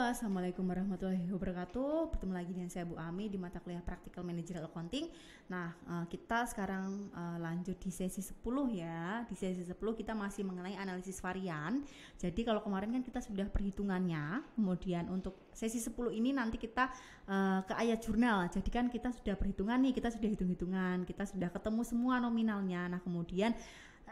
Assalamualaikum warahmatullahi wabarakatuh. Bertemu lagi dengan saya Bu Ami di mata kuliah Practical Managerial Accounting. Nah, kita sekarang lanjut di sesi 10 ya. Di sesi 10 kita masih mengenai analisis varian. Jadi kalau kemarin kan kita sudah perhitungannya, kemudian untuk sesi 10 ini nanti kita ke ayat jurnal. Jadi kan kita sudah perhitungan nih, kita sudah hitung-hitungan, kita sudah ketemu semua nominalnya. Nah, kemudian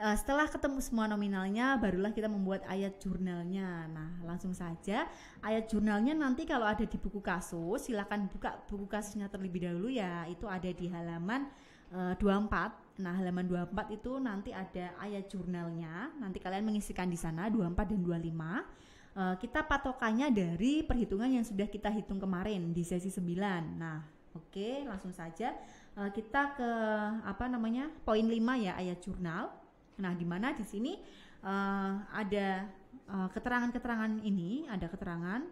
setelah ketemu semua nominalnya, barulah kita membuat ayat jurnalnya. Nah, langsung saja ayat jurnalnya nanti kalau ada di buku kasus, silakan buka buku kasusnya terlebih dahulu ya. Itu ada di halaman 24. Nah, halaman 24 itu nanti ada ayat jurnalnya. Nanti kalian mengisikan di sana 24 dan 25. Kita patokannya dari perhitungan yang sudah kita hitung kemarin di sesi 9. Nah, oke, langsung saja kita ke poin 5 ya, ayat jurnal. Nah, di mana di sini ada keterangan-keterangan ini, ada keterangan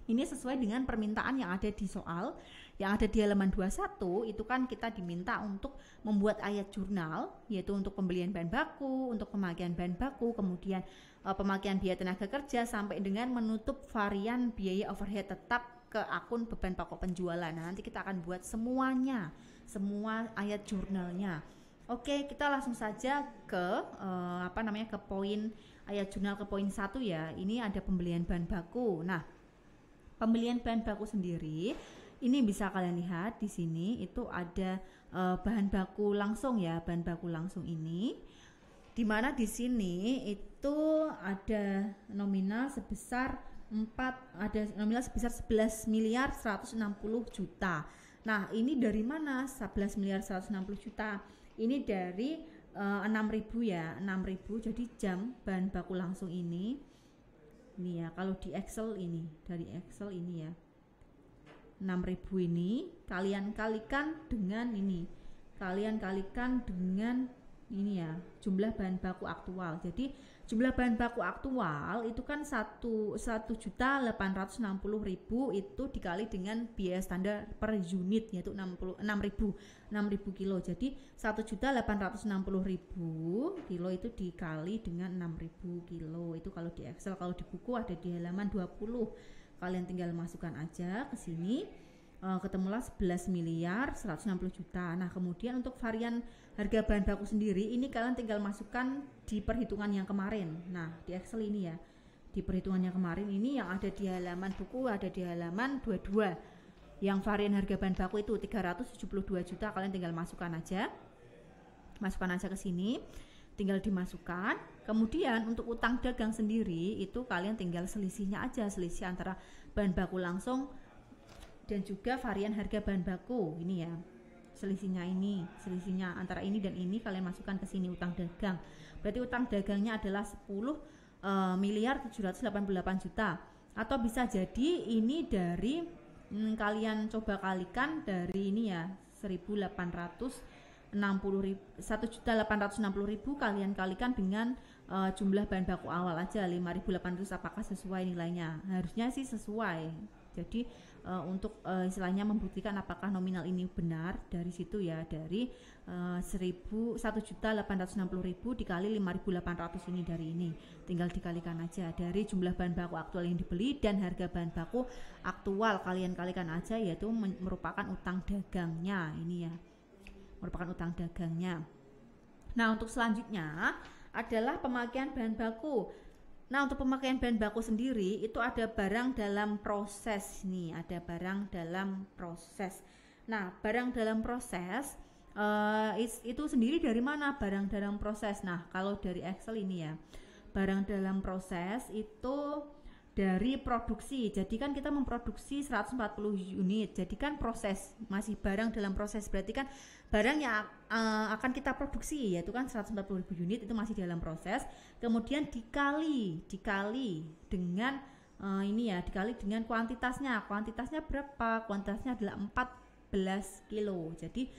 ini sesuai dengan permintaan yang ada di soal yang ada di halaman 21. Itu kan kita diminta untuk membuat ayat jurnal, yaitu untuk pembelian bahan baku, untuk pemakaian bahan baku, kemudian pemakaian biaya tenaga kerja sampai dengan menutup varian biaya overhead tetap ke akun beban pokok penjualan. Nah, nanti kita akan buat semuanya, semua ayat jurnalnya. Oke, kita langsung saja ke ke poin ayat jurnal ke poin 1 ya. Ini ada pembelian bahan baku. Nah, pembelian bahan baku sendiri ini bisa kalian lihat di sini itu ada bahan baku langsung ya, bahan baku langsung ini. Di mana di sini itu ada nominal sebesar 11 miliar 160 juta. Nah, ini dari mana 11 miliar 160 juta? Ini dari 6.000 ya, 6.000. Jadi jam bahan baku langsung ini ya, kalau di Excel ini, dari Excel ini ya, 6.000 ini kalian kalikan dengan ini, ini ya, jumlah bahan baku aktual. Jadi jumlah bahan baku aktual itu kan 1.860.000 itu dikali dengan biaya standar per unit, yaitu 6.000 kilo. Jadi 1.860.000 kilo itu dikali dengan 6.000 kilo. Itu kalau di Excel. Kalau di buku ada di halaman 20. Kalian tinggal masukkan aja ke sini. Ketemulah 11 miliar 160 juta. Nah, kemudian untuk varian harga bahan baku sendiri ini kalian tinggal masukkan di perhitungan yang kemarin. Nah, di Excel ini ya, di perhitungan yang kemarin ini yang ada di halaman buku, ada di halaman 22. Yang varian harga bahan baku itu 372 juta. Kalian tinggal masukkan aja ke sini, tinggal dimasukkan. Kemudian untuk utang dagang sendiri itu kalian tinggal selisihnya aja, selisih antara bahan baku langsung dan juga varian harga bahan baku ini ya, selisihnya antara ini dan ini kalian masukkan ke sini, utang dagang. Berarti utang dagangnya adalah 10 miliar 788 juta. Atau bisa jadi ini dari kalian coba kalikan dari ini ya, 1.860.000 kalian kalikan dengan jumlah bahan baku awal aja 5.800. Apakah sesuai nilainya? Harusnya sih sesuai. Jadi untuk istilahnya membuktikan apakah nominal ini benar, dari situ ya, dari 1.860.000 dikali 5.800 ini, dari ini tinggal dikalikan aja dari jumlah bahan baku aktual yang dibeli dan harga bahan baku aktual, kalian kalikan aja, yaitu merupakan utang dagangnya ini ya, merupakan utang dagangnya. Nah, untuk selanjutnya adalah pemakaian bahan baku. Nah, untuk pemakaian bahan baku sendiri itu ada barang dalam proses nih, ada barang dalam proses. Nah, barang dalam proses itu sendiri dari mana barang dalam proses? Nah, kalau dari Excel ini ya, barang dalam proses itu dari produksi. Jadi kan kita memproduksi 140 unit. Jadi kan proses, masih barang dalam proses. Berarti kan barang yang akan kita produksi, yaitu kan 140.000 unit itu masih dalam proses. Kemudian dikali dengan ini ya, dikali dengan kuantitasnya. Kuantitasnya berapa? Kuantitasnya adalah 14 kilo. Jadi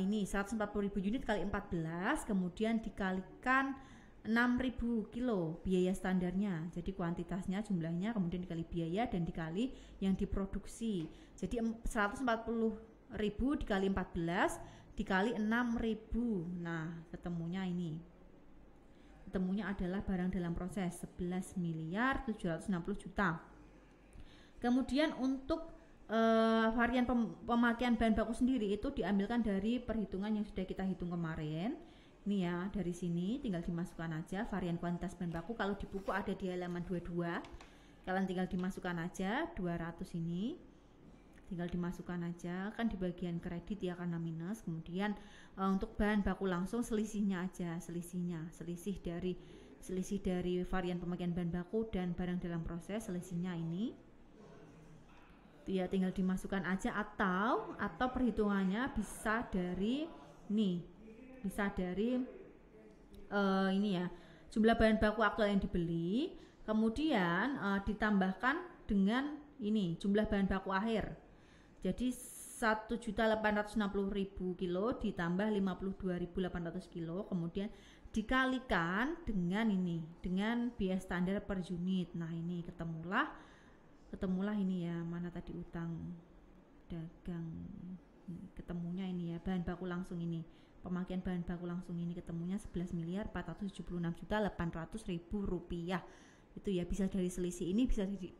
ini 140.000 unit kali 14, kemudian dikalikan 6.000 kilo biaya standarnya. Jadi kuantitasnya, jumlahnya, kemudian dikali biaya dan dikali yang diproduksi. Jadi 140.000 dikali 14 dikali 6.000. Nah, ketemunya ini. Ketemunya adalah barang dalam proses 11 miliar 760 juta. Kemudian untuk varian pemakaian bahan baku sendiri itu diambilkan dari perhitungan yang sudah kita hitung kemarin. Ini ya, dari sini tinggal dimasukkan aja varian kuantitas bahan baku. Kalau di buku ada di halaman 22. Kalian tinggal dimasukkan aja 200 ini. Tinggal dimasukkan aja, kan di bagian kredit ya karena minus. Kemudian untuk bahan baku langsung selisihnya aja, selisih dari varian pemakaian bahan baku dan barang dalam proses, selisihnya ini. Ya tinggal dimasukkan aja, atau perhitungannya bisa dari ini ya, jumlah bahan baku aktual yang dibeli, kemudian ditambahkan dengan ini jumlah bahan baku akhir. Jadi 1.860.000 kilo ditambah 52.800 kilo, kemudian dikalikan dengan biaya standar per unit. Nah ini ketemulah ini ya, mana tadi utang dagang, ketemunya ini ya, bahan baku langsung ini, pemakaian bahan baku langsung ini ketemunya 11.476.800.000 rupiah. Itu ya, bisa dari selisih ini,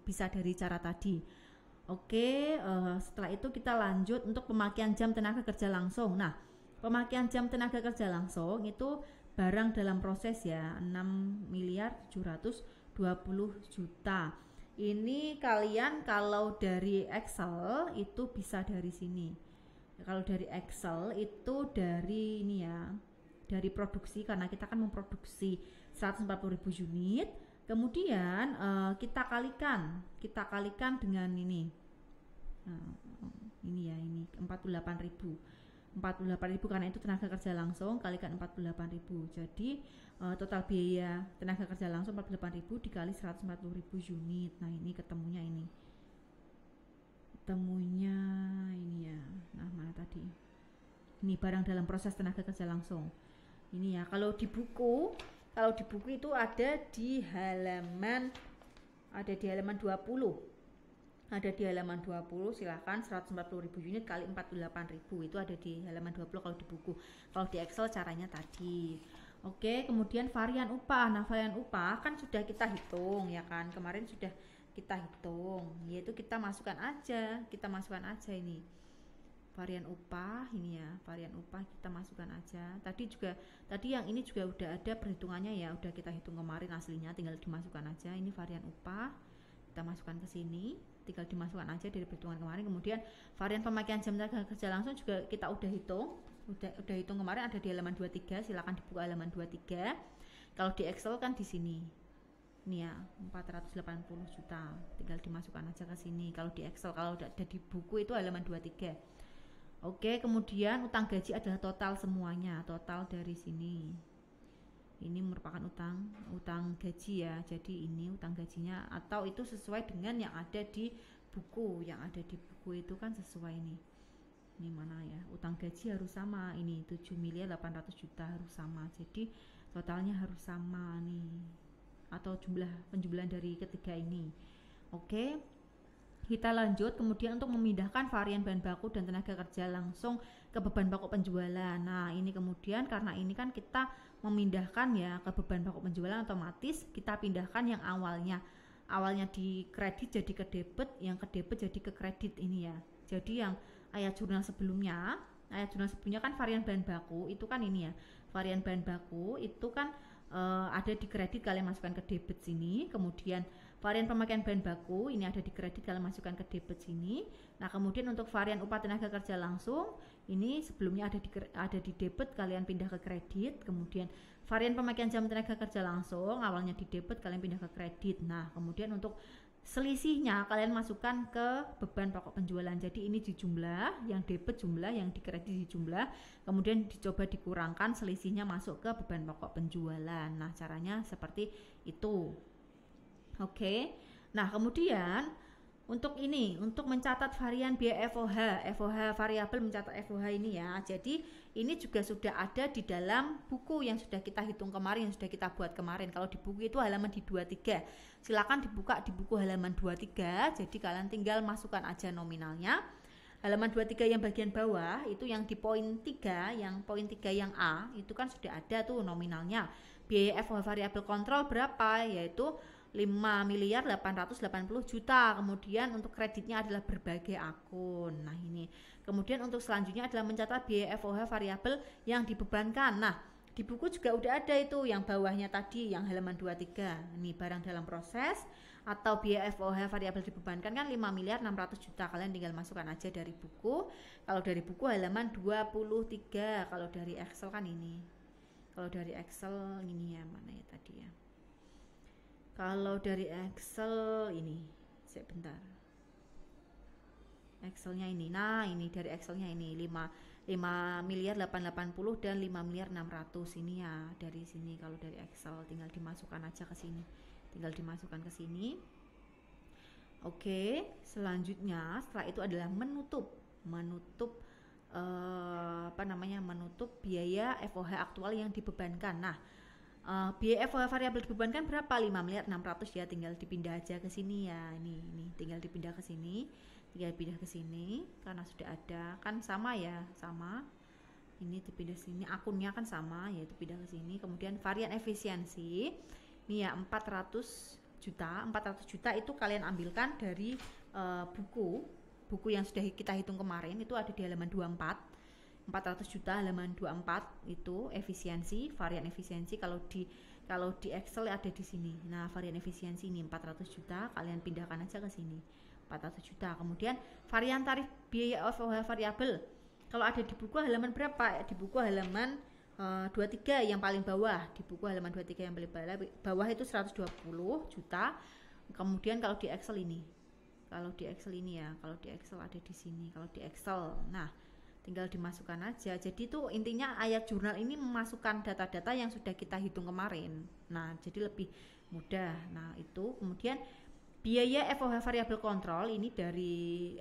bisa dari cara tadi. Oke, setelah itu kita lanjut untuk pemakaian jam tenaga kerja langsung. Nah, pemakaian jam tenaga kerja langsung itu barang dalam proses ya, 6.720.000.000. Ini kalian kalau dari Excel itu bisa dari sini. Kalau dari Excel itu dari ini ya, dari produksi, karena kita kan memproduksi 140.000 unit. Kemudian kita kalikan dengan ini. Ini ya, ini 48.000 karena itu tenaga kerja langsung, kalikan 48.000. Jadi total biaya tenaga kerja langsung 48.000 dikali 140.000 unit. Nah ini ketemunya ini ya. Nah mana tadi, ini barang dalam proses tenaga kerja langsung ini ya. Kalau di buku itu ada di halaman 20. Ada di halaman 20, silakan 140.000 unit kali 48.000 itu ada di halaman 20 kalau di buku. Kalau di Excel caranya tadi. Oke, kemudian varian upah. Nah, varian upah kan sudah kita hitung ya kan. Kemarin sudah kita hitung, yaitu kita masukkan aja ini. Varian upah ini ya, varian upah kita masukkan aja. Tadi yang ini juga udah ada perhitungannya ya, udah kita hitung kemarin aslinya, tinggal dimasukkan aja. Ini varian upah. Kita masukkan ke sini, tinggal dimasukkan aja dari perhitungan kemarin. Kemudian varian pemakaian jam tenaga kerja langsung juga kita udah hitung kemarin, ada di halaman 23, silakan dibuka halaman 23. Kalau di Excel kan di sini. Ini ya, 480 juta. Tinggal dimasukkan aja ke sini. Kalau di Excel, kalau udah ada di buku itu halaman 23. Oke, kemudian utang gaji adalah total semuanya, total dari sini. Ini merupakan utang gaji ya. Jadi ini utang gajinya, atau itu sesuai dengan yang ada di buku. Yang ada di buku itu kan sesuai ini. Ini mana ya? Utang gaji harus sama. Ini 7.800.000.000 harus sama. Jadi totalnya harus sama nih. Atau penjumlahan dari ketiga ini. Oke. Kita lanjut kemudian untuk memindahkan varian bahan baku dan tenaga kerja langsung ke beban pokok penjualan. Nah ini kemudian karena ini kan kita memindahkan ya ke beban pokok penjualan, otomatis kita pindahkan yang awalnya di kredit jadi ke debit, yang ke debit jadi ke kredit ini ya. Jadi yang ayat jurnal sebelumnya kan varian bahan baku itu kan ini ya, varian bahan baku itu kan ada di kredit, kalian masukkan ke debit sini. Kemudian varian pemakaian bahan baku ini ada di kredit, kalian masukkan ke debit sini. Nah kemudian untuk varian upah tenaga kerja langsung ini sebelumnya ada di debit, kalian pindah ke kredit. Kemudian varian pemakaian jam tenaga kerja langsung awalnya di debit, kalian pindah ke kredit. Nah kemudian untuk selisihnya kalian masukkan ke beban pokok penjualan. Jadi ini dijumlah, yang debit jumlah, yang di kredit dijumlah, kemudian dicoba dikurangkan, selisihnya masuk ke beban pokok penjualan. Nah caranya seperti itu. Oke. Nah kemudian untuk mencatat varian biaya FOH variabel, mencatat FOH ini ya. Jadi ini juga sudah ada di dalam buku yang sudah kita hitung kemarin, yang sudah kita buat kemarin. Kalau di buku itu halaman di 23. Silakan dibuka di buku halaman 23. Jadi kalian tinggal masukkan aja nominalnya. Halaman 23 yang bagian bawah itu yang di poin 3, yang poin 3 yang A itu kan sudah ada tuh nominalnya. Biaya FOH variabel kontrol berapa? Yaitu 5.880.000.000. Kemudian untuk kreditnya adalah berbagai akun. Nah ini. Kemudian untuk selanjutnya adalah mencatat biaya FOH variabel yang dibebankan. Nah di buku juga udah ada itu yang bawahnya tadi, yang halaman 23. Ini barang dalam proses atau biaya FOH variabel dibebankan kan 5.600.000.000. Kalian tinggal masukkan aja dari buku. Kalau dari buku halaman 23. Kalau dari Excel kan ini. Kalau dari Excel ini ya, mana ya tadi ya. Kalau dari Excel ini, sebentar. Excelnya ini, nah ini dari Excelnya ini 5.880 dan 5.600 ini ya dari sini. Kalau dari Excel tinggal dimasukkan aja ke sini, tinggal dimasukkan ke sini. Oke, selanjutnya setelah itu adalah menutup menutup biaya FOH aktual yang dibebankan. Nah biaya FOH variabel dibebankan berapa? 5.600.000 ya, tinggal dipindah aja ke sini ya. Ini tinggal dipindah ke sini, karena sudah ada kan, sama ya, sama. Ini dipindah sini, akunnya kan sama, yaitu pindah ke sini. Kemudian varian efisiensi ini ya 400 juta itu kalian ambilkan dari buku yang sudah kita hitung kemarin, itu ada di halaman 24. 400 juta halaman 24 itu efisiensi, varian efisiensi. Kalau di Excel ada di sini. Nah, varian efisiensi ini 400 juta, kalian pindahkan aja ke sini. 400 juta. Kemudian varian tarif biaya FOH variabel. Kalau ada di buku halaman berapa? Di buku halaman 23 yang paling bawah. Di buku halaman 23 yang paling bawah itu 120 juta. Kemudian kalau di Excel ini. Kalau di Excel ada di sini. Kalau di Excel. Nah, tinggal dimasukkan aja. Jadi itu intinya ayat jurnal ini memasukkan data-data yang sudah kita hitung kemarin. Nah, jadi lebih mudah. Nah, itu kemudian biaya FOH variabel kontrol ini dari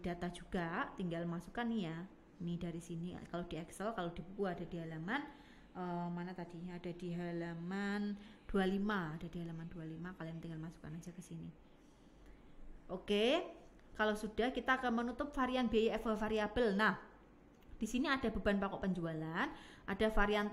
data juga, tinggal masukkan nih ya. Ini dari sini. Kalau di Excel, kalau di buku ada di halaman mana tadinya, ada di halaman 25, kalian tinggal masukkan aja ke sini. Oke. Kalau sudah, kita akan menutup varian biaya FOH variabel. Nah, di sini ada beban pokok penjualan, ada varian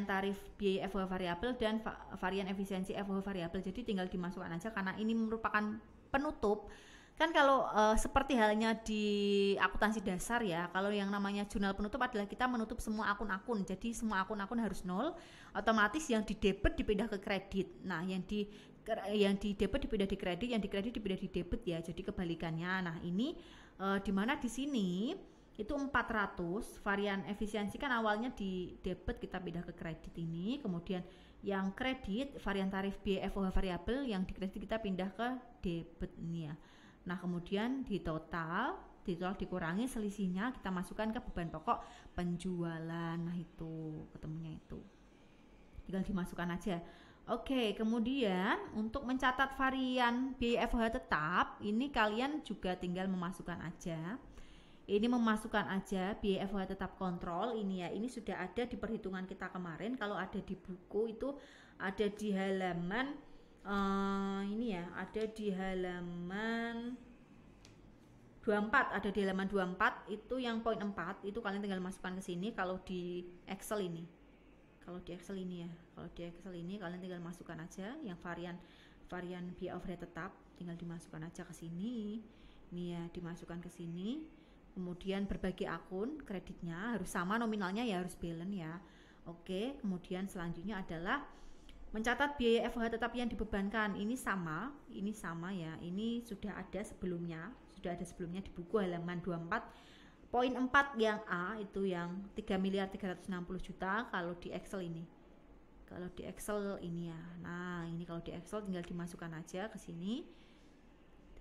tarif biaya FOH variabel dan varian efisiensi FOH variabel. Jadi tinggal dimasukkan aja karena ini merupakan penutup. Kan kalau seperti halnya di akuntansi dasar ya, kalau yang namanya jurnal penutup adalah kita menutup semua akun-akun. Jadi semua akun-akun harus nol, otomatis yang di debit dipindah ke kredit. Nah, yang di debit dipindah di kredit, yang di kredit dipindah di debit ya. Jadi kebalikannya. Nah, ini di mana di sini itu 400, varian efisiensi kan awalnya di debit, kita pindah ke kredit ini. Kemudian yang kredit, varian tarif biaya FOH variabel, yang di kredit kita pindah ke debit ini ya. Nah, kemudian di total dikurangi selisihnya, kita masukkan ke beban pokok penjualan. Nah, itu ketemunya itu. Tinggal dimasukkan aja. Oke, kemudian untuk mencatat varian biaya FOH tetap, ini kalian juga tinggal memasukkan aja. Ini memasukkan aja biaya FOH tetap kontrol ini ya. Ini sudah ada di perhitungan kita kemarin. Kalau ada di buku itu ada di halaman ini ya, ada di halaman 24, ada di halaman 24 itu yang poin 4 itu kalian tinggal masukkan ke sini. Kalau di Excel ini kalian tinggal masukkan aja yang varian biaya overhead tetap, tinggal dimasukkan aja ke sini. Ini ya, dimasukkan ke sini. Kemudian berbagi akun, kreditnya harus sama, nominalnya ya harus balance ya. Oke, kemudian selanjutnya adalah mencatat biaya FOH tetap yang dibebankan. Ini sama ya. Ini sudah ada sebelumnya di buku halaman 24. Poin 4 yang A itu yang 3.360.000.000 kalau di Excel ini. Ya. Nah, ini kalau di Excel tinggal dimasukkan aja ke sini.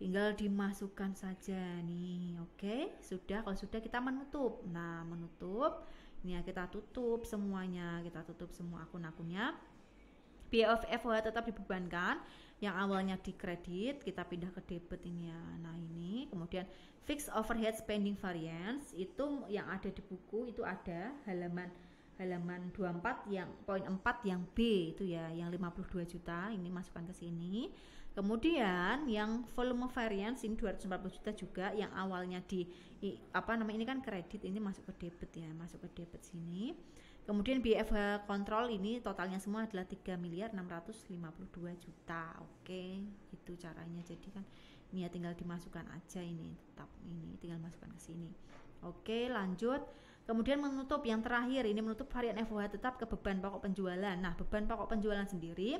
Tinggal dimasukkan saja nih. Oke, sudah. Kalau sudah, kita menutup. Nah, menutup. Ini ya, kita tutup semuanya. Kita tutup semua akun-akunnya. Biaya FOH tetap dibebankan. Yang awalnya di kredit, kita pindah ke debit ini ya. Nah, ini. Kemudian fixed overhead spending variance itu yang ada di buku, itu ada halaman 24 yang poin 4 yang B itu ya, yang 52 juta ini masukkan ke sini. Kemudian yang volume variance ini 240 juta juga, yang awalnya di ini kan kredit, ini masuk ke debit ya, masuk ke debit sini. Kemudian BFH kontrol ini totalnya semua adalah 3.652.000.000. Oke, itu caranya. Jadi kan ini ya tinggal dimasukkan aja, ini tetap ini tinggal masukkan ke sini. Oke, lanjut. Kemudian menutup yang terakhir, ini menutup varian FOH tetap ke beban pokok penjualan. Nah, beban pokok penjualan sendiri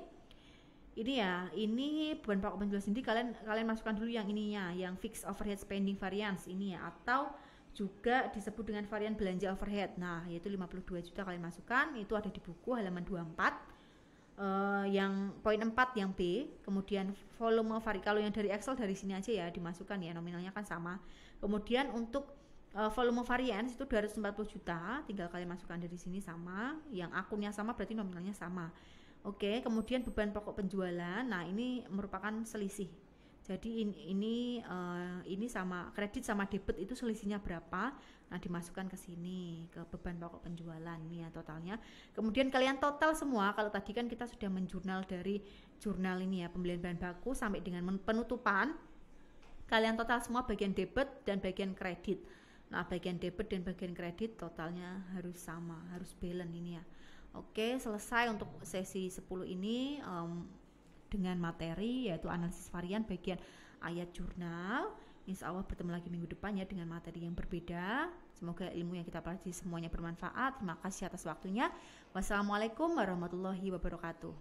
ini ya, ini beban pokok penjualan sendiri kalian masukkan dulu yang ininya, yang fixed overhead spending variance ini ya, atau juga disebut dengan varian belanja overhead. Nah, yaitu 52 juta kalian masukkan, itu ada di buku halaman 24. Yang poin 4 yang B, kemudian volume kalau yang dari Excel dari sini aja ya dimasukkan ya, nominalnya kan sama. Kemudian untuk volume variance itu 240 juta, tinggal kalian masukkan dari sini sama, yang akunnya sama berarti nominalnya sama. Oke, kemudian beban pokok penjualan, nah ini merupakan selisih. Jadi ini sama kredit sama debit itu selisihnya berapa? Nah, dimasukkan ke sini ke beban pokok penjualan ini ya totalnya. Kemudian kalian total semua. Kalau tadi kan kita sudah menjurnal dari jurnal ini ya, pembelian bahan baku sampai dengan penutupan. Kalian total semua bagian debit dan bagian kredit. Nah, bagian debit dan bagian kredit totalnya harus sama, harus balance ini ya. Oke, selesai untuk sesi 10 ini dengan materi yaitu analisis varian bagian ayat jurnal. Insya Allah bertemu lagi minggu depan ya dengan materi yang berbeda. Semoga ilmu yang kita pelajari semuanya bermanfaat. Terima kasih atas waktunya. Wassalamualaikum warahmatullahi wabarakatuh.